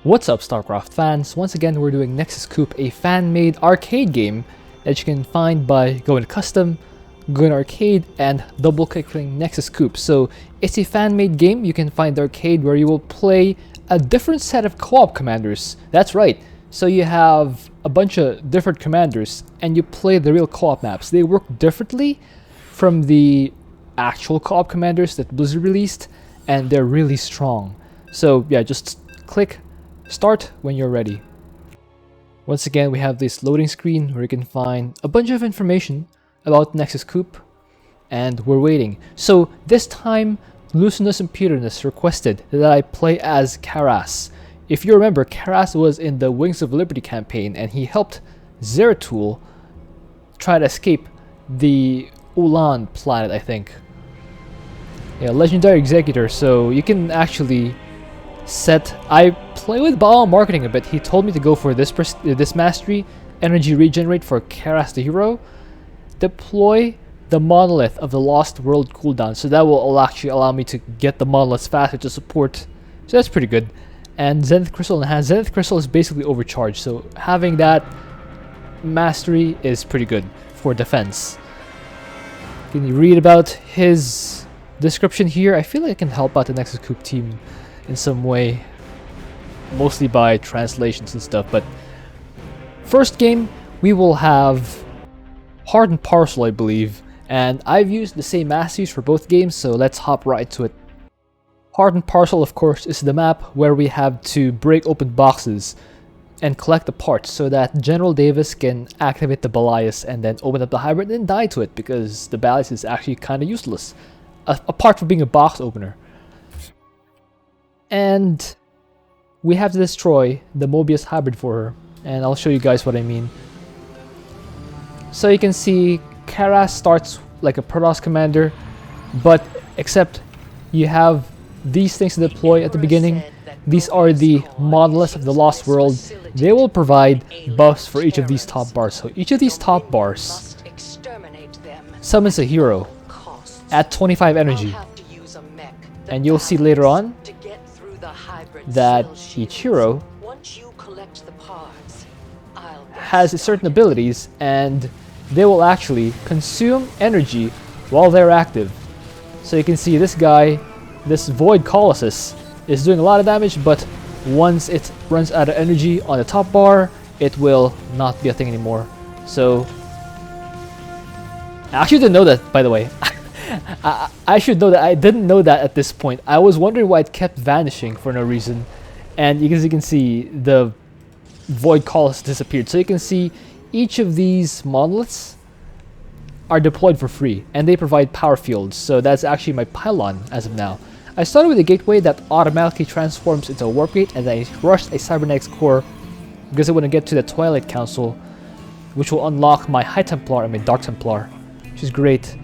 What's up, Starcraft fans? Once again, we're doing Nexus Coop, a fan-made arcade game that you can find by going to Custom, going to Arcade, and double-clicking Nexus Coop. So, it's a fan-made game. You can find the arcade where you will play a different set of co-op commanders. That's right. So you have a bunch of different commanders, and you play the real co-op maps. They work differently from the actual co-op commanders that Blizzard released, and they're really strong. So yeah, just click start when you're ready. Once again, we have this loading screen where you can find a bunch of information about Nexus Coop, and we're waiting. So this time, Lucerna Sempiternus requested that I play as Karass. If you remember, Karass was in the Wings of Liberty campaign, and he helped Zeratul try to escape the Ulaan planet, I think. Yeah, legendary executor, so you can actually set. I play with Baal marketing a bit. He told me to go for this mastery, energy regenerate for Karass the hero, deploy the monolith of the Lost World cooldown, so that will actually allow me to get the monoliths faster to support. So that's pretty good. And Zenith Crystal enhanced. Zenith Crystal is basically overcharged, so having that mastery is pretty good for defense. Can you read about his description here? I feel like I can help out the Nexus Coop team in some way, mostly by translations and stuff. But first game, we will have Hardened Parcel, I believe, and I've used the same masteries for both games, so let's hop right to it. Hardened Parcel, of course, is the map where we have to break open boxes and collect the parts so that General Davis can activate the Balias and then open up the hybrid and die to it, because the Balias is actually kind of useless, apart from being a box opener. And we have to destroy the Mobius hybrid for her, and I'll show you guys what I mean. So you can see Karass starts like a Protoss commander, but except you have these things to deploy at the beginning. These are the monoliths of the Lost World. They will provide buffs for each of these top bars. So each of these top bars summons a hero at 25 energy. And you'll see later on that each hero has certain abilities, and they will actually consume energy while they're active. So you can see this guy, this Void Colossus, is doing a lot of damage, but once it runs out of energy on the top bar, it will not be a thing anymore. So I actually didn't know that, by the way. I should know that. I didn't know that at this point. I was wondering why it kept vanishing for no reason, and as you can see, the Void Colossus disappeared. So you can see each of these monoliths are deployed for free, and they provide power fields. So that's actually my pylon as of now. I started with a gateway that automatically transforms into a warp gate, and I rushed a cybernetics core because I want to get to the Twilight Council, which will unlock my High Templar and my Dark Templar, which is great.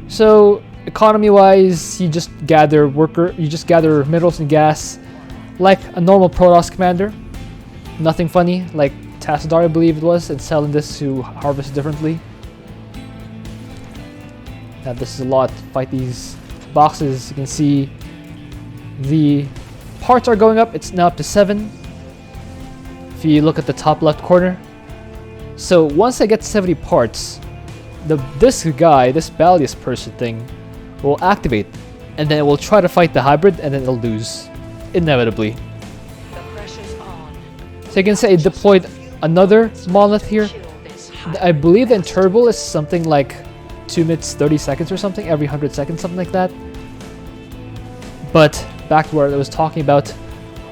So economy-wise, you just gather minerals and gas like a normal Protoss commander. Nothing funny, like Tassadar, I believe it was, and selling this to harvest differently. Now this is a lot. Fight these boxes. You can see the parts are going up. It's now up to 7 if you look at the top left corner. So once I get 70 parts, this Balius person thing will activate, and then it will try to fight the hybrid, and then it'll lose inevitably. So you can say I deployed another monolith here. I believe the interval is something like 2 minutes 30 seconds or something, every 100 seconds, something like that. But back to where I was talking about,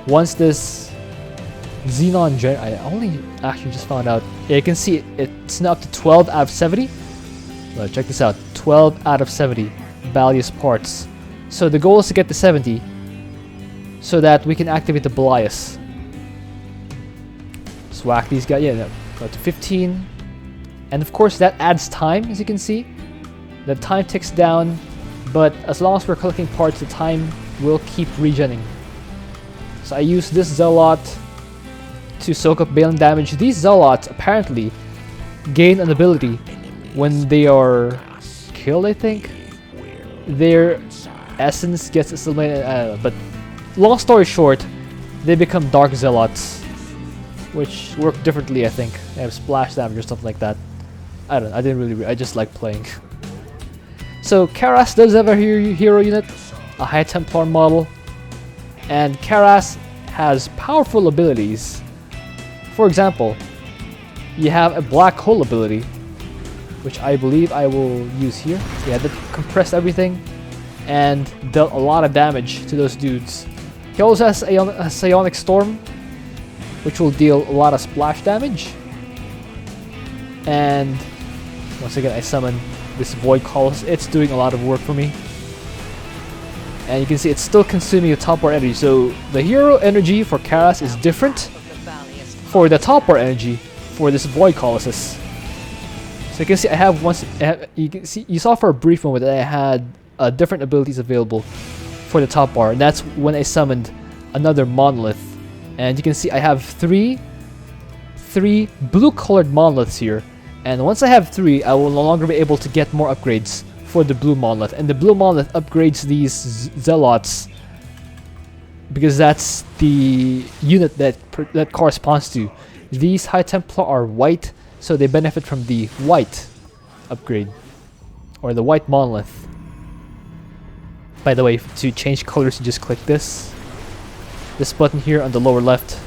once this Xenon I only actually just found out. Yeah, you can see it's now up to 12 out of 70. Well, check this out, 12 out of 70 Balius parts. So the goal is to get to 70 so that we can activate the Balias. Just whack these guys. Yeah, no, go to 15. And of course that adds time, as you can see. The time ticks down, but as long as we're collecting parts, the time will keep regenning. So I use this Zealot to soak up Balen damage. These Zealots apparently gain an ability when they are killed, I think. Their essence gets assimilated, but long story short, they become Dark Zealots, which work differently, I think. They have splash damage or something like that. I don't know, I didn't really I just like playing. So Karass does have a hero unit, a High Templar model, and Karass has powerful abilities. For example, you have a Black Hole ability, which I believe I will use here. Yeah, that compressed everything and dealt a lot of damage to those dudes. He also has a Psionic Storm, which will deal a lot of splash damage. And once again, I summon this Void Colossus. It's doing a lot of work for me. And you can see it's still consuming the top bar energy. So the hero energy for Karass is different for the top bar energy for this Void Colossus. So you can see I have you saw for a brief moment that I had different abilities available for the top bar, and that's when I summoned another monolith. And you can see I have three blue colored monoliths here, and once I have 3, I will no longer be able to get more upgrades for the blue monolith. And the blue monolith upgrades these zealots because that's the unit that corresponds to. These High Templar are white, so they benefit from the white upgrade, or the white monolith. By the way, to change colors, you just click this button here on the lower left.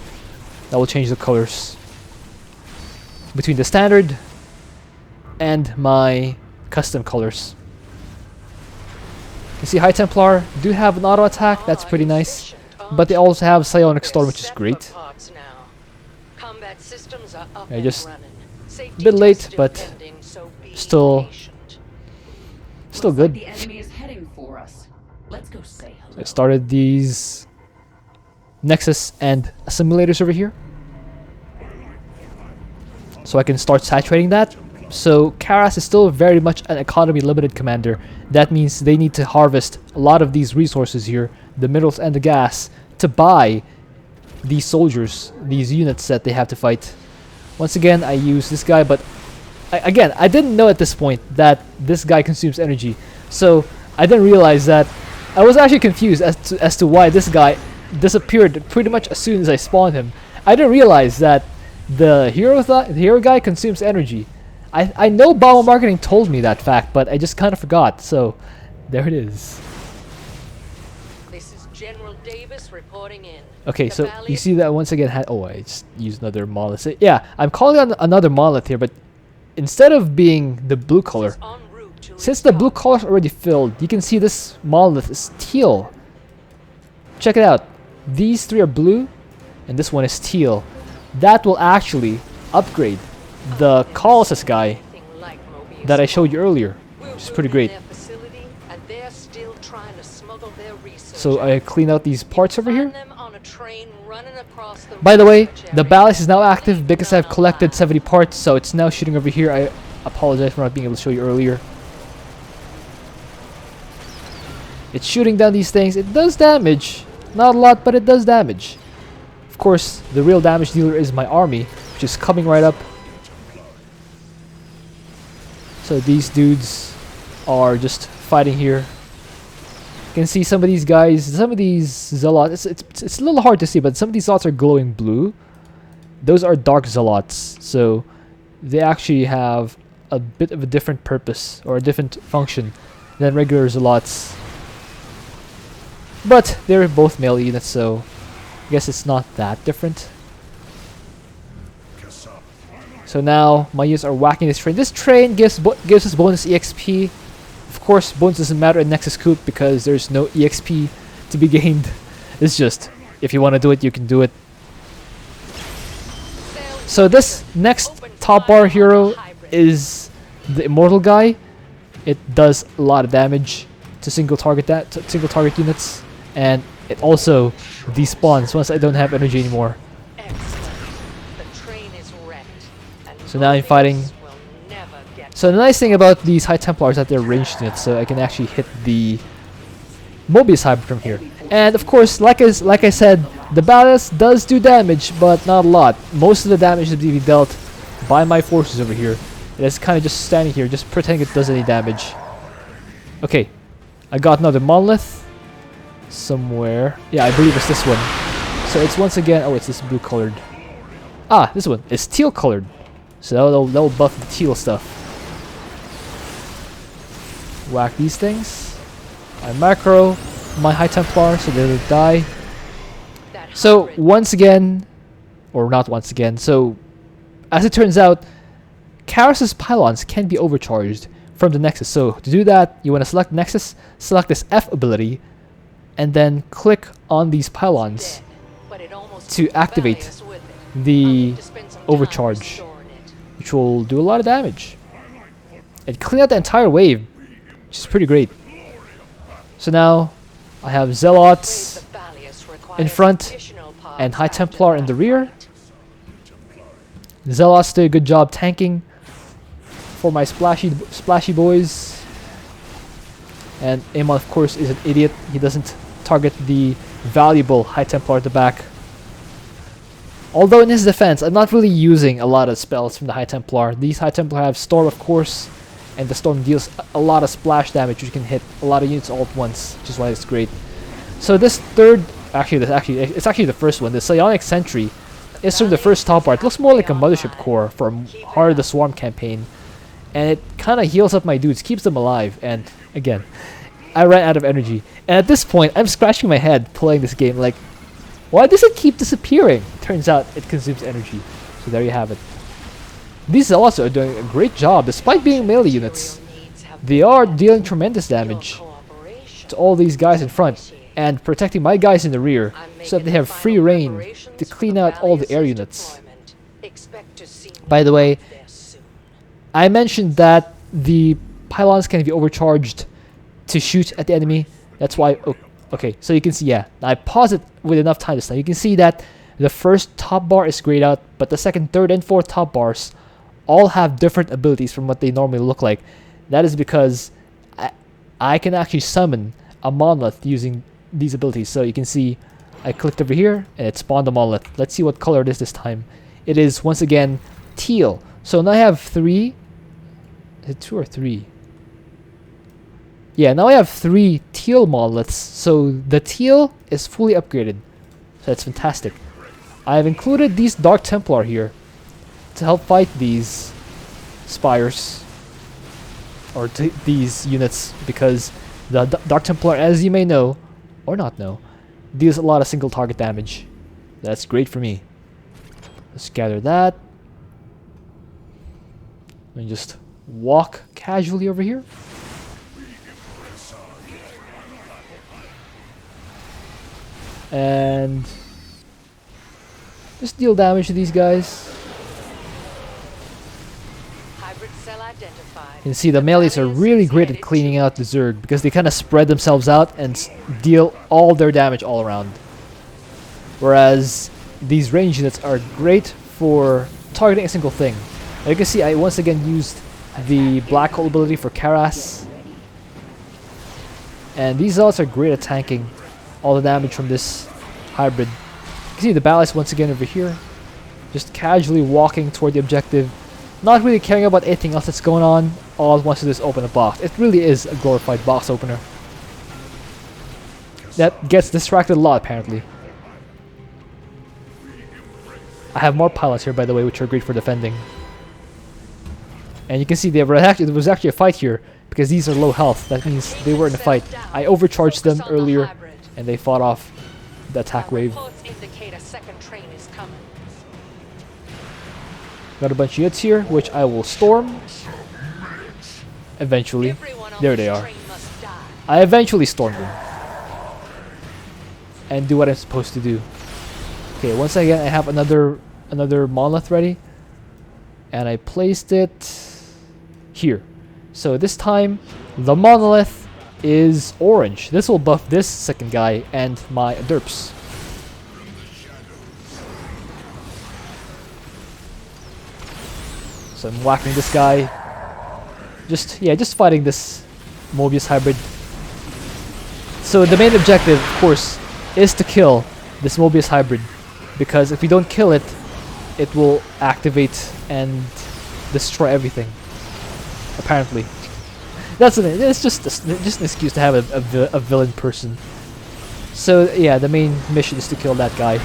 That will change the colors between the standard and my custom colors. You see, High Templar do have an auto attack, that's pretty nice, but they also have Psionic Storm, which is great. Yeah, just a bit late, but still good. I started these Nexus and simulators over here, so I can start saturating that. So Karass is still very much an economy limited commander. That means they need to harvest a lot of these resources here, the minerals and the gas, to buy these soldiers, these units that they have to fight. Once again, I use this guy, but I didn't know at this point that this guy consumes energy. So I didn't realize that. I was actually confused as to why this guy disappeared pretty much as soon as I spawned him. I didn't realize that the hero guy consumes energy. I know Bauma Marketing told me that fact, but I just kind of forgot. So there it is. This is General Davis reporting in. Okay, so you see that once again. I just used another monolith. Yeah, I'm calling on another monolith here, but instead of being the blue color, since the blue color is already filled, you can see this monolith is teal. Check it out. These 3 are blue, and this one is teal. That will actually upgrade the Colossus guy that I showed you earlier, which is pretty great. So I clean out these parts over here. By the way, the ballast is now active because I've collected 70 parts, so it's now shooting over here. I apologize for not being able to show you earlier. It's shooting down these things. It does damage. Not a lot, but it does damage. Of course, the real damage dealer is my army, which is coming right up. So these dudes are just fighting here. You can see some of these guys, some of these zealots, it's a little hard to see, but some of these zealots are glowing blue. Those are dark zealots, so they actually have a bit of a different purpose, or a different function than regular zealots. But they're both melee units, so I guess it's not that different. So now my units are whacking this train. This train gives us bonus EXP. Of course, bonus doesn't matter in Nexus Coop because there's no EXP to be gained. It's just, if you want to do it, you can do it. So this next top bar hero is the Immortal guy. It does a lot of damage to single target units, and it also despawns once I don't have energy anymore. So now I'm fighting. So the nice thing about these High Templars is that they're ranged units, so I can actually hit the Mobius Hybrid from here. And of course, like I said, the ballast does do damage, but not a lot. Most of the damage is being dealt by my forces over here. It is kind of just standing here, just pretending it does any damage. Okay, I got another monolith somewhere. Yeah, I believe it's this one. So it's once again, oh, it's this blue colored. Ah, this one is teal colored. So that'll buff the teal stuff. Whack these things. I macro my High Templar so they don't die. So once again, or not once again, so as it turns out, Karass's pylons can be overcharged from the Nexus. So to do that, you want to select Nexus, select this F ability, and then click on these pylons to activate the overcharge, which will do a lot of damage and clean out the entire wave, which is pretty great. So now I have Zealots in front and High Templar in the rear. Zealots did a good job tanking for my splashy boys. And Amon, of course, is an idiot. He doesn't target the valuable High Templar at the back. Although in his defense, I'm not really using a lot of spells from the High Templar. These High Templar have Storm, of course, and the Storm deals a lot of splash damage, which can hit a lot of units all at once, which is why it's great. So this third, it's actually the first one, the Psionic Sentry, is from the first top bar. It looks more like a Mothership Core from Heart of the Swarm campaign, and it kind of heals up my dudes, keeps them alive, and again, I ran out of energy. And at this point, I'm scratching my head playing this game, like, why does it keep disappearing? Turns out it consumes energy. So there you have it. These also are doing a great job, despite being melee units. They are dealing tremendous damage to all these guys in front, and protecting my guys in the rear, so that they have free reign to clean out all the air units. By the way, I mentioned that the pylons can be overcharged to shoot at the enemy. That's why... Okay, so you can see, yeah, I paused it with enough time this time. You can see that the first top bar is grayed out, but the second, third, and fourth top bars all have different abilities from what they normally look like. That is because I can actually summon a monolith using these abilities. So you can see I clicked over here and it spawned a monolith. Let's see what color it is this time. It is once again teal. So now I have 3. Is it 2 or 3? Yeah, now I have 3 teal monoliths, so the teal is fully upgraded. So that's fantastic. I have included these Dark Templar here to help fight these spires, or these units, because the Dark Templar, as you may know, or not know, deals a lot of single target damage. That's great for me. Let's gather that. And just walk casually over here. And just deal damage to these guys. You can see the melees are really great at cleaning out the Zerg, because they kind of spread themselves out and deal all their damage all around. Whereas these range units are great for targeting a single thing. As you can see, I once again used the Black Hole ability for Karass. And these zealots are great at tanking all the damage from this hybrid. You can see the ballast once again over here, just casually walking toward the objective, not really caring about anything else that's going on. All it wants to do is open a box. It really is a glorified box opener that gets distracted a lot, apparently. I have more pilots here, by the way, which are great for defending. And you can see there was actually a fight here, because these are low health. That means they were in a fight. I overcharged them earlier, and they fought off the attack wave. Got a bunch of units here, which I will storm. Eventually. There they are. I eventually storm them. And do what I'm supposed to do. Okay, once again, I have another monolith ready. And I placed it here. So this time, the monolith is orange. This will buff this second guy and my derps. So I'm whacking this guy. Just fighting this Mobius hybrid. So the main objective, of course, is to kill this Mobius hybrid, because if we don't kill it, it will activate and destroy everything. Apparently. It's just an excuse to have a villain person. So yeah, the main mission is to kill that guy.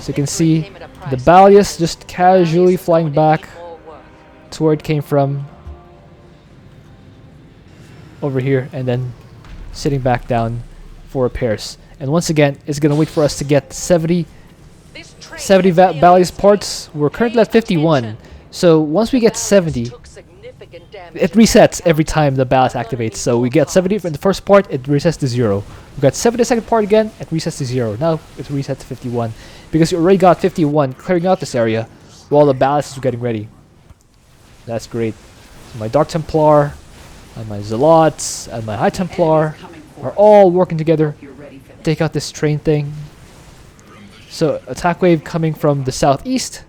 So you can see the Balius just casually flying back to where it came from. Over here, and then sitting back down for repairs. And once again, it's gonna wait for us to get 70 Balius parts. We're currently at 51. So once we get 70, it resets every time the Balius activates. So we get 70 from the first part, it resets to 0. We got 70 the second part again, it resets to 0. Now it resets to 51. Because you already got 51 clearing out this area while the Balius is getting ready. That's great. So my Dark Templar and my Zealots and my High Templar are all working together to take out this train thing. So attack wave coming from the southeast.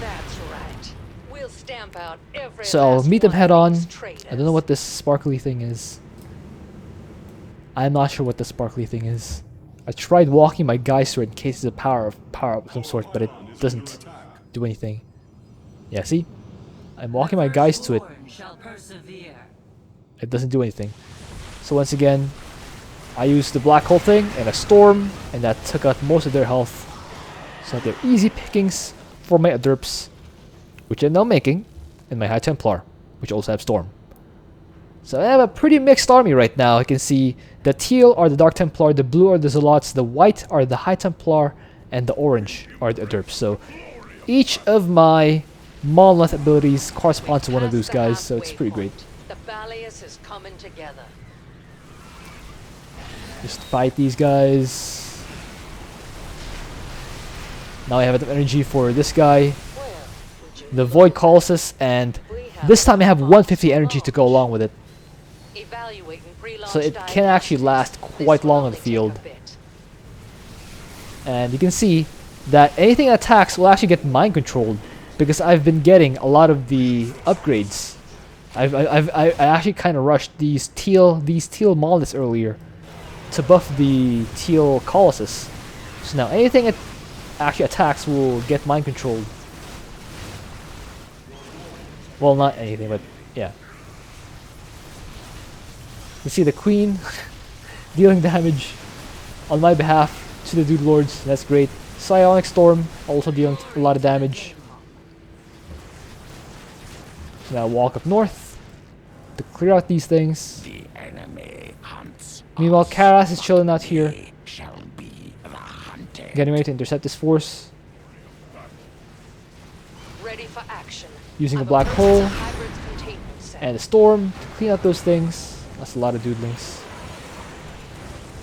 That's right. We'll stamp out every So I'll last meet them one head of on. these I don't know what this sparkly thing is. I'm not sure what the sparkly thing is. I tried walking my guys through it in case it's a power up of some sort, but it doesn't do anything. Yeah, see? I'm walking my guys to it. It doesn't do anything. So once again, I used the black hole thing and a storm, and that took out most of their health. So they're easy pickings for my derps, which I'm now making, and my High Templar, which also have storm. So I have a pretty mixed army right now. You can see the teal are the Dark Templar, the blue are the Zealots, the white are the High Templar, and the orange are the derps. So each of my monolith abilities correspond to one of those guys, so it's pretty great. The Balius is coming together. Just fight these guys. Now I have enough energy for this guy, the Void Colossus, and this time I have 150 energy to go along with it. So it can actually last quite long on the field. And you can see that anything that attacks will actually get mind controlled, because I've been getting a lot of the upgrades. I actually kind of rushed these teal monoliths earlier to buff the teal colossus. So now anything it actually attacks will get mind controlled. Well, not anything, but yeah. You see the queen dealing damage on my behalf to the dude lords. That's great. Psionic Storm also dealing a lot of damage. So now walk up north to clear out these things. The enemy hunts. Meanwhile, Karass is chilling out here, They shall be the hunted. getting ready to intercept this force, Ready for action. using a I've black approached hole the hybrid's containment cell. and a storm to clean out those things. That's a lot of doodlings.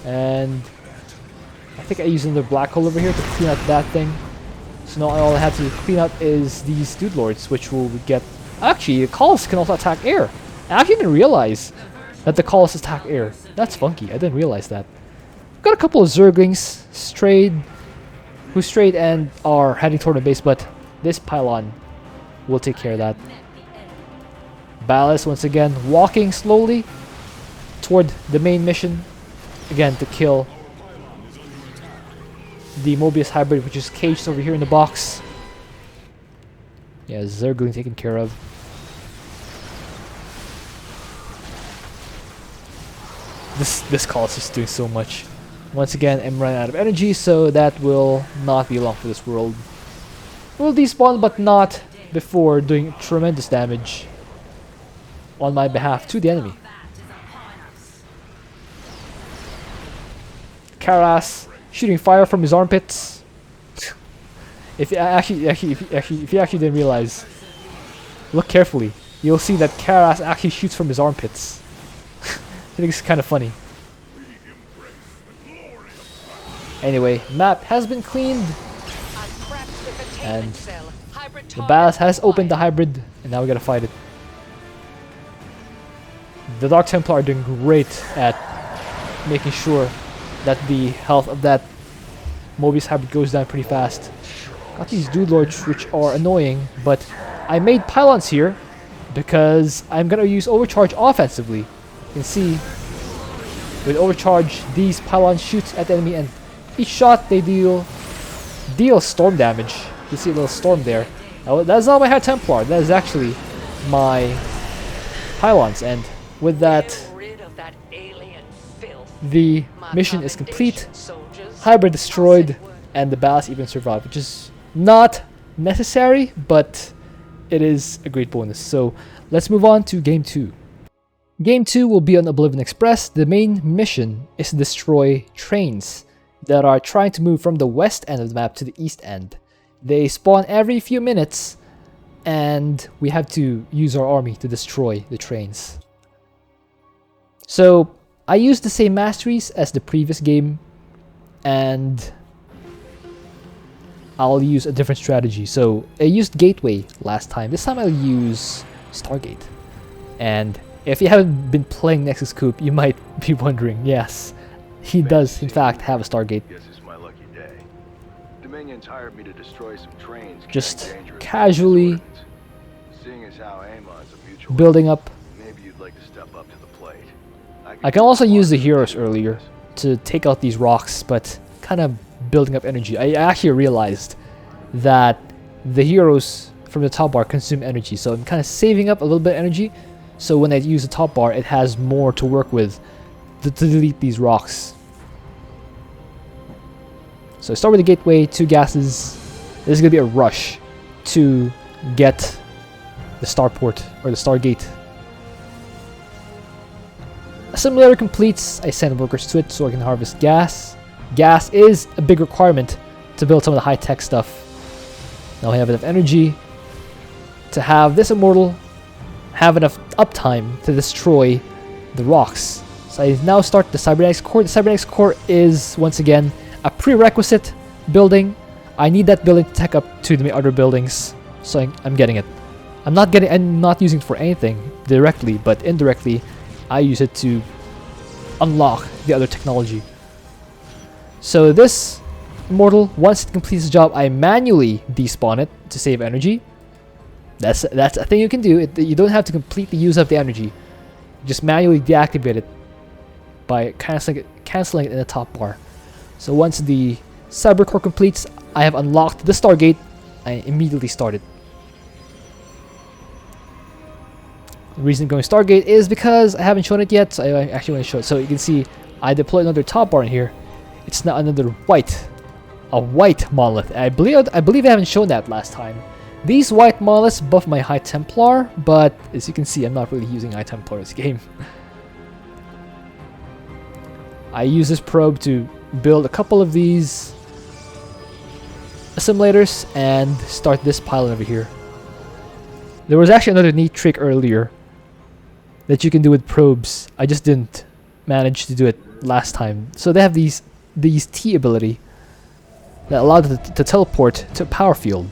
And I think I used another black hole over here to clean out that thing. So now all I have to clean out is these dude lords, which will get... Actually, the Colossus can also attack air. I actually didn't realize that the Colossus attack air. That's funky. I didn't realize that. Got a couple of Zerglings who strayed and are heading toward the base, but this pylon will take care of that. Ballast once again walking slowly toward the main mission, again to kill the Mobius hybrid, which is caged over here in the box. Yeah, Zergling taken care of. This Colossus is doing so much. Once again, I'm running out of energy, so that will not be long for this world. We'll despawn, but not before doing tremendous damage on my behalf to the enemy. Karass shooting fire from his armpits. If you actually didn't realize, look carefully. You'll see that Karass actually shoots from his armpits. I think it's kind of funny. Anyway, map has been cleaned, and the ballast has opened the hybrid, and now we gotta fight it. The Dark Templar are doing great at making sure that the health of that Mobius hybrid goes down pretty fast. Got these dude lords which are annoying, but I made pylons here because I'm gonna use overcharge offensively. You can see with overcharge, these pylons shoot at the enemy, and each shot they deal storm damage. You see a little storm there. Now, that's not my High Templar. That is actually my pylons, and with that, Get rid of that alien the My mission is complete, commendation, soldiers. hybrid destroyed, I'll say what- and the ballast even survived, which is not necessary, but it is a great bonus. So let's move on to Game 2. Game 2 will be on Oblivion Express. The main mission is to destroy trains that are trying to move from the west end of the map to the east end. They spawn every few minutes, and we have to use our army to destroy the trains. So I used the same masteries as the previous game, and I'll use a different strategy. So I used Gateway last time. This time I'll use Stargate. And if you haven't been playing Nexus Coop, you might be wondering, yes, he does in fact have a Stargate. Guess it's my lucky day. Dominion's hired me to destroy some trains. Just carrying dangerous casually ordnance. Seeing as how Amon's a mutual, building up. maybe you'd like to step up to the plate. I can also use the heroes earlier to take out these rocks, but kind of building up energy. I actually realized that the heroes from the top bar consume energy, so I'm kind of saving up a little bit of energy, so when I use the top bar it has more to work with to delete these rocks. So I start with the gateway, 2 gases. This is going to be a rush to get the starport or the stargate. A simulator completes, I send workers to it so I can harvest gas. Gas is a big requirement to build some of the high-tech stuff. Now I have enough energy to have this immortal have enough uptime to destroy the rocks. So I now start the cybernetics core. The cybernetics core is once again a prerequisite building. I need that building to tech up to the other buildings, so I'm getting it. I'm not using it for anything directly, but indirectly I use it to unlock the other technology. So this immortal, once it completes the job, I manually despawn it to save energy. That's a thing you can do. You don't have to completely use up the energy. You just manually deactivate it by canceling it in the top bar. So once the cyber core completes, I have unlocked the Stargate. I immediately start it. The reason I'm going Stargate is because I haven't shown it yet, so I actually want to show it. So you can see I deployed another top bar in here. It's now another a white monolith. I believe I haven't shown that last time. These white monoliths buff my High Templar, but as you can see, I'm not really using High Templar this game. I use this probe to build a couple of these assimilators and start this pylon over here. There was actually another neat trick earlier that you can do with probes. I just didn't manage to do it last time. So they have these T ability that allow them to teleport to a power field,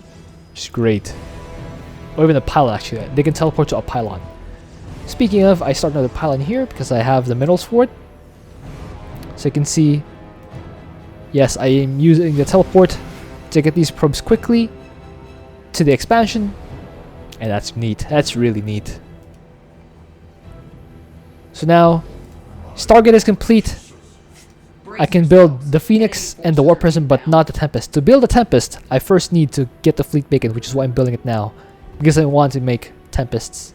which is great. Or even a pylon, actually. They can teleport to a pylon. Speaking of, I start another pylon here because I have the minerals for it. So you can see, yes, I am using the teleport to get these probes quickly to the expansion. And that's neat. That's really neat. So now, Stargate is complete. I can build the Phoenix and the War Prism, but not the Tempest. To build the Tempest, I first need to get the Fleet Beacon, which is why I'm building it now. Because I want to make Tempests.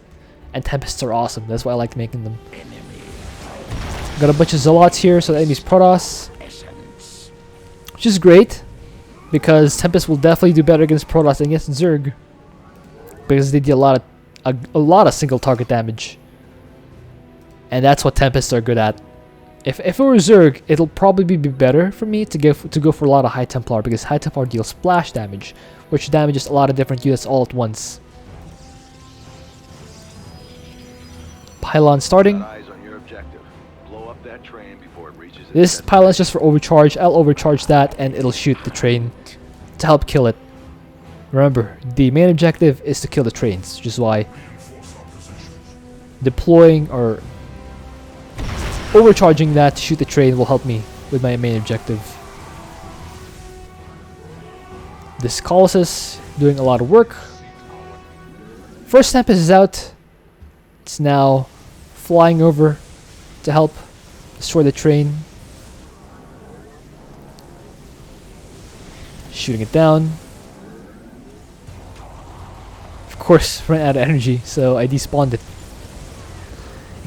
And Tempests are awesome. That's why I like making them. Got a bunch of Zealots here, so the enemy's Protoss. Which is great. Because Tempest will definitely do better against Protoss than against Zerg. Because they do a lot of single target damage. And that's what Tempests are good at. If it were Zerg, it'll probably be better for me to go for a lot of High Templar, because High Templar deals splash damage, which damages a lot of different units all at once. Pylon starting. Got eyes on your objective. Blow up that train before it reaches its This pylon is just for overcharge. I'll overcharge that and it'll shoot the train to help kill it. Remember, the main objective is to kill the trains, which is why deploying or overcharging that to shoot the train will help me with my main objective. This Colossus doing a lot of work. First Tempest is out. It's now flying over to help destroy the train. Shooting it down. Of course, ran out of energy, so I despawned it.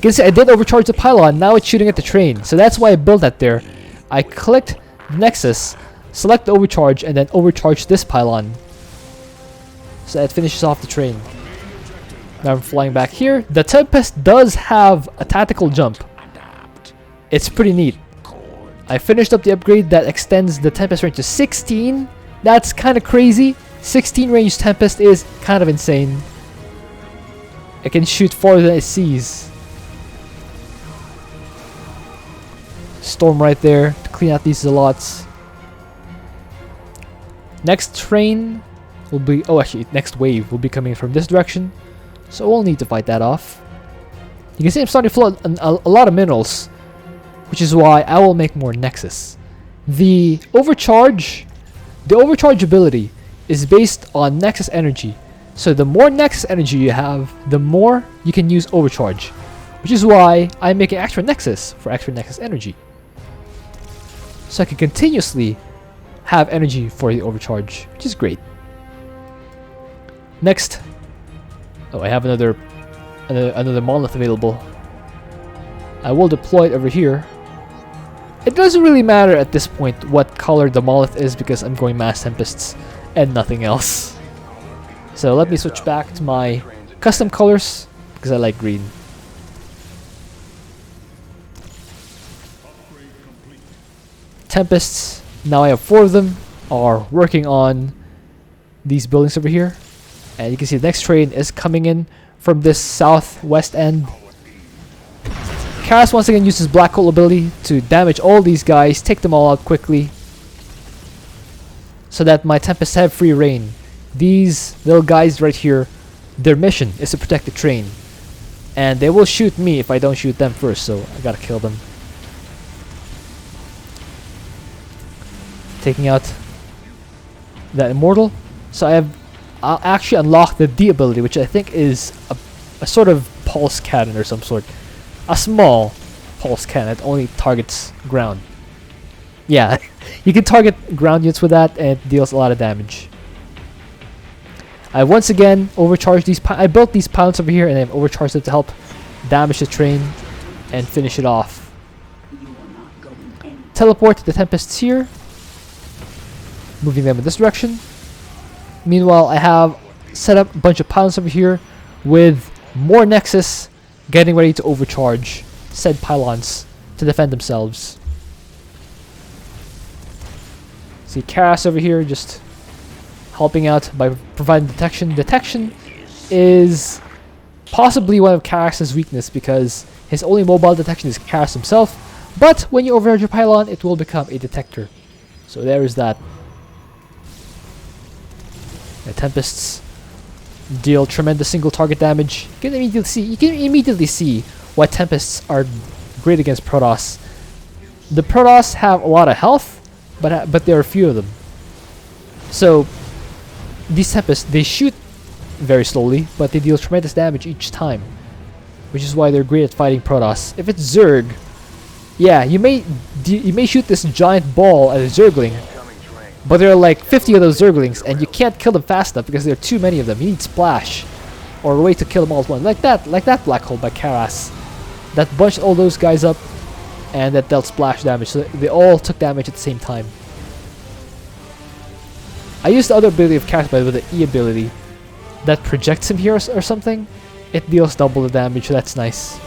can see I did overcharge the pylon, now it's shooting at the train. So that's why I built that there. I clicked the Nexus, select the overcharge, and then overcharge this pylon. So that finishes off the train. Now I'm flying back here. The Tempest does have a tactical jump. It's pretty neat. I finished up the upgrade that extends the Tempest range to 16. That's kind of crazy. 16 range Tempest is kind of insane. It can shoot farther than it sees. Storm right there to clean out these zealots. Next train will be... oh, actually, next wave will be coming from this direction. So we'll need to fight that off. You can see I'm starting to flood a lot of minerals, which is why I will make more Nexus. The overcharge ability is based on Nexus energy. So the more Nexus energy you have, the more you can use overcharge, which is why I'm making extra Nexus for extra Nexus energy. So I can continuously have energy for the overcharge, which is great. Next, oh, I have another monolith available. I will deploy it over here. It doesn't really matter at this point what color the monolith is because I'm going Mass Tempests and nothing else. So let me switch back to my custom colors because I like green. Tempests, now I have 4 of them, are working on these buildings over here. And you can see the next train is coming in from this southwest end. Karass once again uses Black Hole ability to damage all these guys, take them all out quickly, so that my Tempests have free reign. These little guys right here, their mission is to protect the train. And they will shoot me if I don't shoot them first, so I gotta kill them. Taking out that Immortal. So I'll actually unlock the D ability, which I think is a sort of pulse cannon or some sort. A small pulse cannon that only targets ground. Yeah, you can target ground units with that and it deals a lot of damage. I once again overcharged these. I built these pylons over here and I've overcharged them to help damage the train and finish it off. Teleport the Tempests here, moving them in this direction. Meanwhile, I have set up a bunch of pylons over here with more Nexus getting ready to overcharge said pylons to defend themselves. See Karass over here just helping out by providing detection. Detection is possibly one of Karass's weakness because his only mobile detection is Karass himself, but when you overcharge your pylon, it will become a detector. So there is that. The Tempests deal tremendous single target damage. You can immediately see why Tempests are great against Protoss. The Protoss have a lot of health, but there are a few of them. So these Tempests, they shoot very slowly, but they deal tremendous damage each time, which is why they're great at fighting Protoss. If it's Zerg, yeah, you may shoot this giant ball at a Zergling, but there are like 50 of those Zerglings, and you can't kill them fast enough because there are too many of them. You need Splash, or a way to kill them all at once, like that Black Hole by Karass. That bunched all those guys up, and that dealt splash damage, so they all took damage at the same time. I used the other ability of Karass, by the way, the E ability, that projects him here or something. It deals double the damage, so that's nice.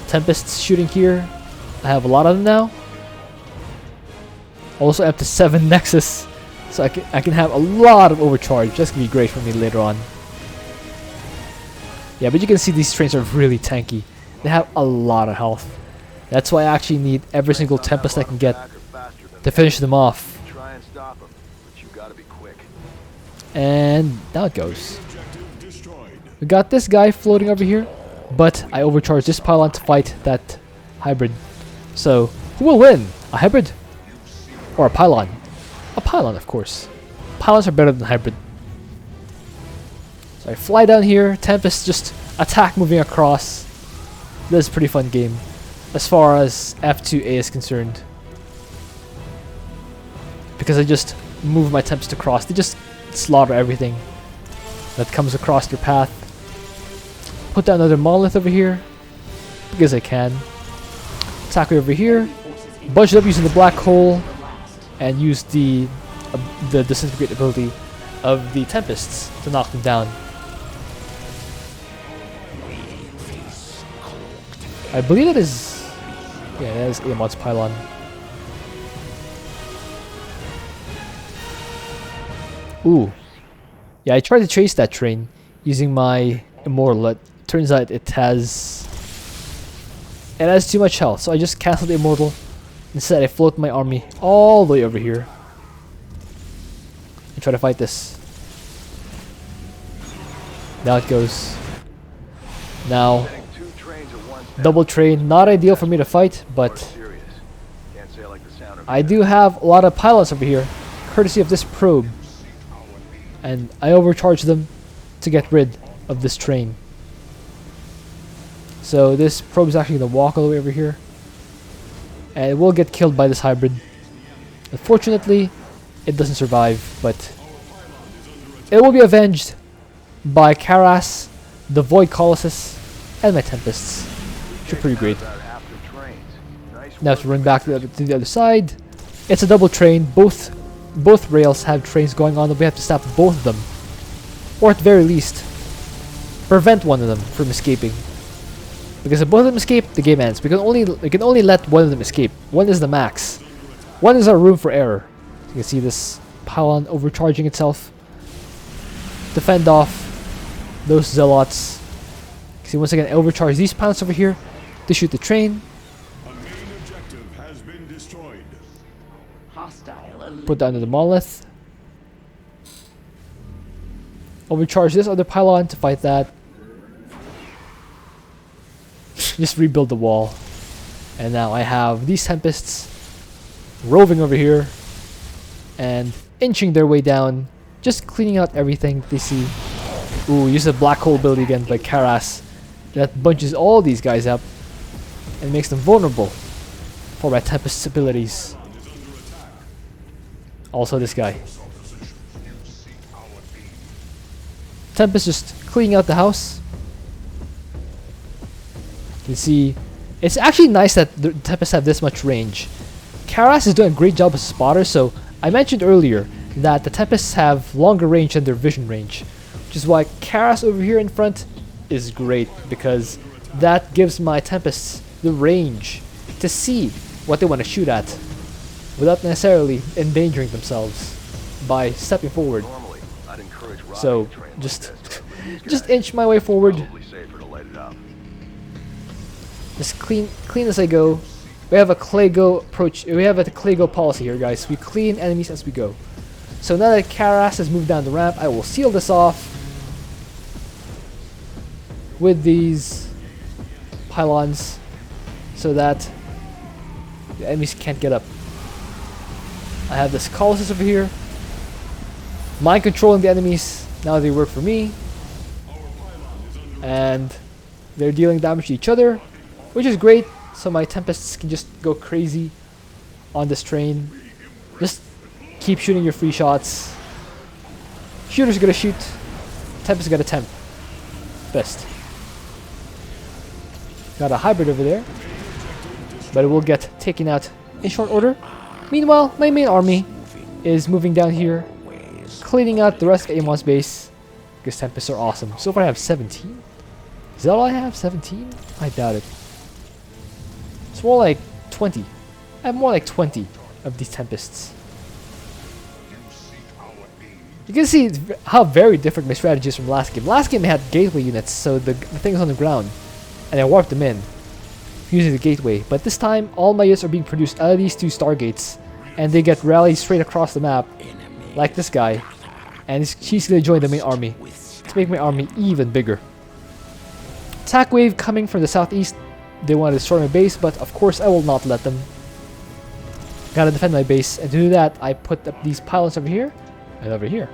Tempests shooting here. I have a lot of them now. Also up to 7 Nexus, so I can have a lot of overcharge. That's gonna be great for me later on. Yeah, but you can see these trains are really tanky. They have a lot of health. That's why I actually need every single Tempest I can get to finish them off. Try and stop them, but you gotta be quick. And down it goes. We got this guy floating over here, but I overcharged this pylon to fight that hybrid. So who will win? A hybrid? Or a pylon? A pylon, of course. Pylons are better than hybrid. So I fly down here, Tempest just attack moving across. This is a pretty fun game as far as F2A is concerned, because I just move my Tempest across. They just slaughter everything that comes across their path. Put down another monolith over here because I can. Attack over here. Bunch it up using the black hole, and use the disintegrate ability of the tempests to knock them down. I believe that is, yeah, that is Amod's pylon. Ooh, yeah, I tried to chase that train using my immortal. It turns out it has too much health, so I just canceled the immortal. Instead, I float my army all the way over here and try to fight this. Now it goes. Now, double train, not ideal for me to fight, but I do have a lot of pylons over here, courtesy of this probe. And I overcharge them to get rid of this train. So this probe is actually going to walk all the way over here. And it will get killed by this hybrid. Unfortunately, it doesn't survive, but it will be avenged by Karass, the Void Colossus, and my Tempests, which are pretty great. Now to run back to the other side. It's a double train. Both rails have trains going on, and we have to stop both of them, or at the very least, prevent one of them from escaping. Because if both of them escape, the game ends. We can only let one of them escape. One is the max. One is our room for error. You can see this pylon overcharging itself to fend off those zealots. See, once again, I overcharge these pylons over here to shoot the train. Put down the monolith. Overcharge this other pylon to fight that. Just rebuild the wall. And now I have these tempests roving over here and inching their way down, just cleaning out everything they see. Ooh, use the black hole ability again by Karass. That bunches all these guys up and makes them vulnerable for my tempest's abilities. Also this guy. Tempest just cleaning out the house. You can see, it's actually nice that the Tempests have this much range. Karass is doing a great job as a spotter, so I mentioned earlier that the Tempests have longer range than their vision range, which is why Karass over here in front is great, because that gives my Tempests the range to see what they want to shoot at without necessarily endangering themselves by stepping forward. So just inch my way forward. Just clean as I go. We have a Claygo approach. We have a Claygo policy here, guys. We clean enemies as we go. So now that Karass has moved down the ramp, I will seal this off with these pylons so that the enemies can't get up. I have this Colossus over here, mind controlling the enemies. Now they work for me, and they're dealing damage to each other, which is great. So my Tempests can just go crazy on this train. Just keep shooting your free shots. Shooter's gonna shoot, Tempest gonna temp. Best. Got a hybrid over there, but it will get taken out in short order. Meanwhile, my main army is moving down here, cleaning out the rest of Ammon's base, because Tempests are awesome. So far I have 17. Is that all I have? 17? I doubt it. It's more like 20. I have more like 20 of these Tempests. You can see how very different my strategy is from last game. Last game I had gateway units, so the things on the ground, and I warped them in using the gateway. But this time, all my units are being produced out of these two stargates, and they get rallied straight across the map, like this guy. And she's gonna join the main army to make my army even bigger. Attack wave coming from the southeast. They want to destroy my base, but of course I will not let them. Gotta defend my base, and to do that, I put up these pylons over here and over here.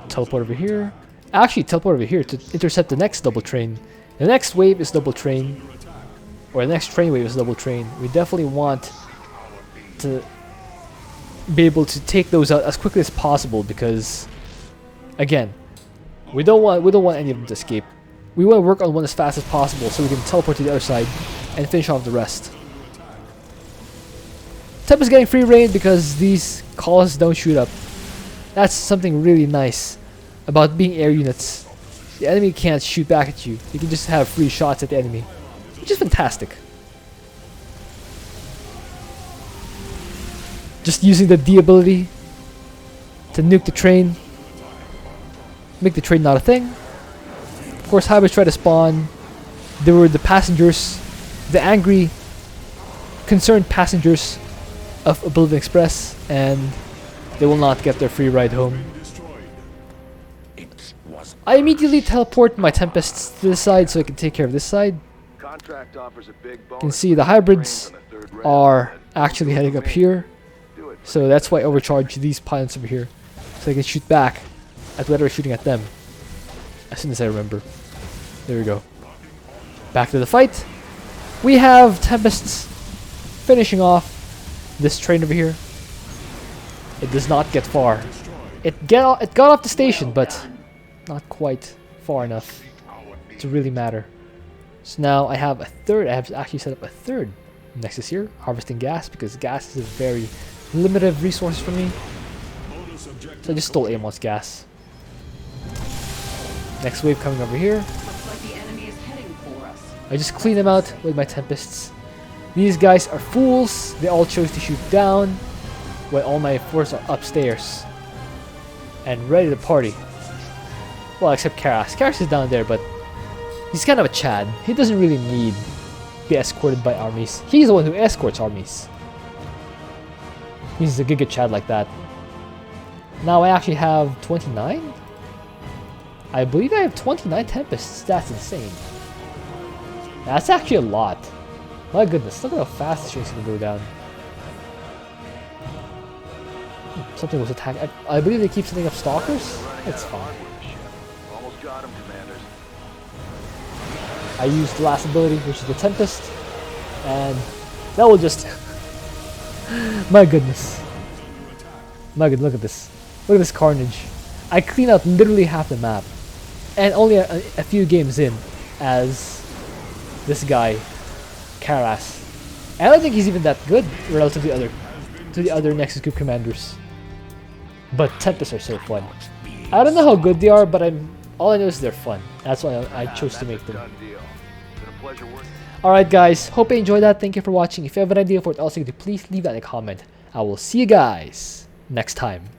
Teleport over here. Actually, teleport over here to intercept the next double train. The next wave is double train, or the next train wave is double train. We definitely want to be able to take those out as quickly as possible, because Again, we don't want any of them to escape. We want to work on one as fast as possible so we can teleport to the other side and finish off the rest. Tempest getting free reign because these colossus don't shoot up. That's something really nice about being air units. The enemy can't shoot back at you. You can just have free shots at the enemy, which is fantastic. Just using the D ability to nuke the train, make the train not a thing. Of course, hybrids try to spawn. There were the passengers, the angry, concerned passengers of Oblivion Express, and they will not get their free ride home. I immediately teleport my Tempests to this side so I can take care of this side. Contract offers a big You can bonus see the hybrids on the third round. are actually heading up here, Do it. so that's why I overcharge these pilots over here, so I can shoot back at whatever shooting at them as soon as I remember. There we go. Back to the fight. We have Tempests finishing off this train over here. It does not get far. It got off the station, but not quite far enough to really matter. So now I have a third. I have actually set up a third Nexus here, harvesting gas, because gas is a very limited resource for me. So I just stole Amon's gas. Next wave coming over here. Looks like the enemy is heading for us. I just clean them out with my Tempests. These guys are fools. They all chose to shoot down, while all my forces are upstairs and ready to party. Well, except Karass. Karass is down there, but he's kind of a Chad. He doesn't really need to be escorted by armies. He's the one who escorts armies. He's a Giga Chad like that. Now I actually have 29? I believe I have 29 Tempests. That's insane. That's actually a lot. My goodness, look at how fast this train's gonna go down. Something was attacked. I believe they keep setting up stalkers. It's fine. Almost got him, commanders. I used the last ability, which is the Tempest, and that will just... My goodness. My goodness, look at this. Look at this carnage. I clean out literally half the map. And only a few games in as this guy, Karass. And I don't think he's even that good relative to the other Nexus Coop commanders. But Tempests are so fun. I don't know how good they are, but all I know is they're fun. That's why I chose to make them. Done deal. Been a pleasure working. Alright guys, hope you enjoyed that. Thank you for watching. If you have an idea for what else you could do, please leave that in a comment. I will see you guys next time.